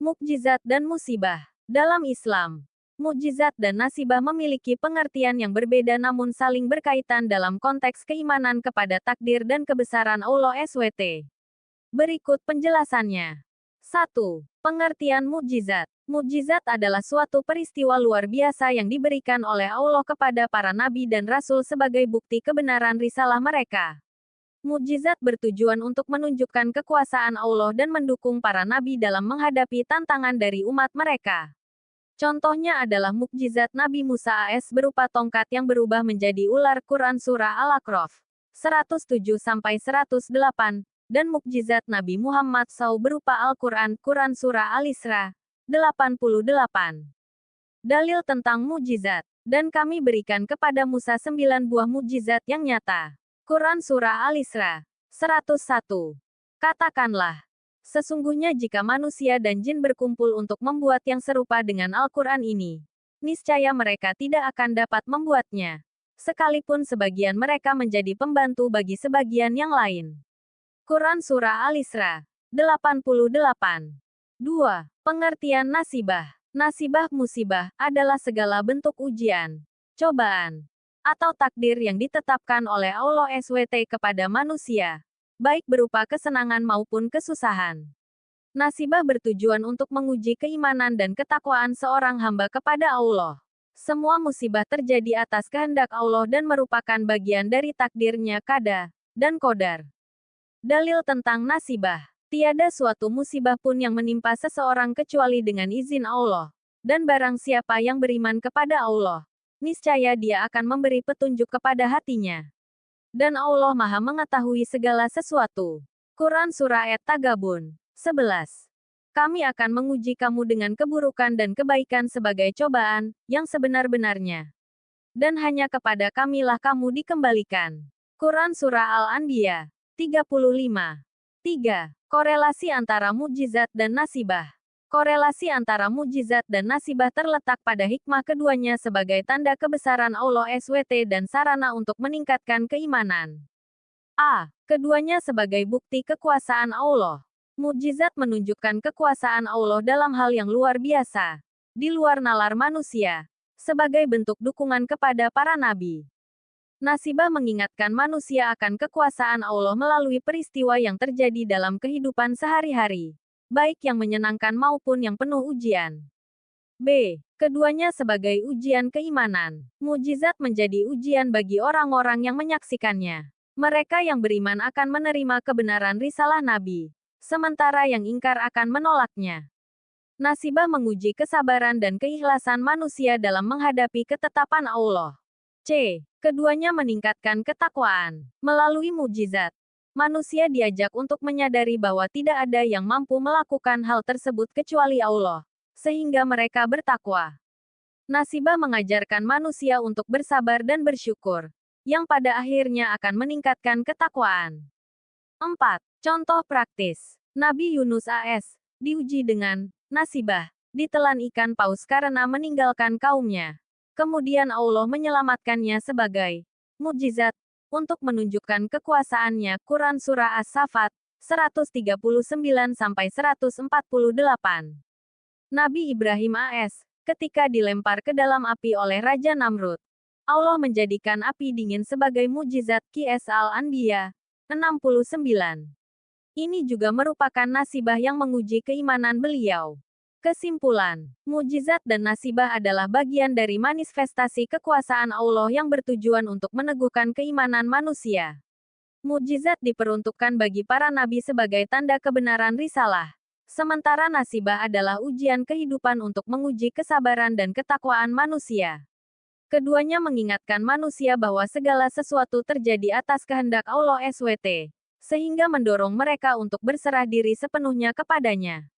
Mukjizat dan musibah. Dalam Islam, mukjizat dan nasibah memiliki pengertian yang berbeda namun saling berkaitan dalam konteks keimanan kepada takdir dan kebesaran Allah SWT. Berikut penjelasannya. 1. Pengertian mukjizat. Mukjizat adalah suatu peristiwa luar biasa yang diberikan oleh Allah kepada para nabi dan rasul sebagai bukti kebenaran risalah mereka. Mukjizat bertujuan untuk menunjukkan kekuasaan Allah dan mendukung para nabi dalam menghadapi tantangan dari umat mereka. Contohnya adalah mukjizat Nabi Musa AS berupa tongkat yang berubah menjadi ular Quran Surah Al-A'raf 107-108, dan mukjizat Nabi Muhammad SAW berupa Al-Quran Quran Surah Al-Isra 88. Dalil tentang mukjizat. Dan kami berikan kepada Musa 9 buah mukjizat yang nyata. Quran Surah Al-Isra 101. Katakanlah, sesungguhnya jika manusia dan jin berkumpul untuk membuat yang serupa dengan Al-Quran ini, niscaya mereka tidak akan dapat membuatnya, sekalipun sebagian mereka menjadi pembantu bagi sebagian yang lain. Quran Surah Al-Isra 88. 2. Pengertian nasibah. Nasibah musibah adalah segala bentuk ujian, cobaan, atau takdir yang ditetapkan oleh Allah SWT kepada manusia, baik berupa kesenangan maupun kesusahan. Nasibah bertujuan untuk menguji keimanan dan ketakwaan seorang hamba kepada Allah. Semua musibah terjadi atas kehendak Allah dan merupakan bagian dari takdirnya qada dan qadar. Dalil tentang nasibah. Tiada suatu musibah pun yang menimpa seseorang kecuali dengan izin Allah. Dan barang siapa yang beriman kepada Allah, niscaya dia akan memberi petunjuk kepada hatinya. Dan Allah Maha mengetahui segala sesuatu. Quran Surah At-Tagabun 11. Kami akan menguji kamu dengan keburukan dan kebaikan sebagai cobaan, yang sebenar-benarnya. Dan hanya kepada kamilah kamu dikembalikan. Quran Surah Al-Anbiya 35. 3. Korelasi antara mukjizat dan nasibah. Korelasi antara mukjizat dan nasibah terletak pada hikmah keduanya sebagai tanda kebesaran Allah SWT dan sarana untuk meningkatkan keimanan. A. Keduanya sebagai bukti kekuasaan Allah. Mukjizat menunjukkan kekuasaan Allah dalam hal yang luar biasa, di luar nalar manusia, sebagai bentuk dukungan kepada para nabi. Nasibah mengingatkan manusia akan kekuasaan Allah melalui peristiwa yang terjadi dalam kehidupan sehari-hari, baik yang menyenangkan maupun yang penuh ujian. B. Keduanya sebagai ujian keimanan. Mukjizat menjadi ujian bagi orang-orang yang menyaksikannya. Mereka yang beriman akan menerima kebenaran risalah Nabi, sementara yang ingkar akan menolaknya. Nasibah menguji kesabaran dan keikhlasan manusia dalam menghadapi ketetapan Allah. C. Keduanya meningkatkan ketakwaan. Melalui mukjizat, manusia diajak untuk menyadari bahwa tidak ada yang mampu melakukan hal tersebut kecuali Allah, sehingga mereka bertakwa. Nasibah mengajarkan manusia untuk bersabar dan bersyukur, yang pada akhirnya akan meningkatkan ketakwaan. 4. Contoh praktis. Nabi Yunus AS diuji dengan nasibah, ditelan ikan paus karena meninggalkan kaumnya. Kemudian Allah menyelamatkannya sebagai mukjizat untuk menunjukkan kekuasaannya. Quran Surah As-Saffat 139-148. Nabi Ibrahim AS ketika dilempar ke dalam api oleh Raja Namrud, Allah menjadikan api dingin sebagai mukjizat. Qs Al-Anbiya 69. Ini juga merupakan nasibah yang menguji keimanan beliau. Kesimpulan, mukjizat dan nasibah adalah bagian dari manifestasi kekuasaan Allah yang bertujuan untuk meneguhkan keimanan manusia. Mukjizat diperuntukkan bagi para nabi sebagai tanda kebenaran risalah, sementara nasibah adalah ujian kehidupan untuk menguji kesabaran dan ketakwaan manusia. Keduanya mengingatkan manusia bahwa segala sesuatu terjadi atas kehendak Allah SWT, sehingga mendorong mereka untuk berserah diri sepenuhnya kepadanya.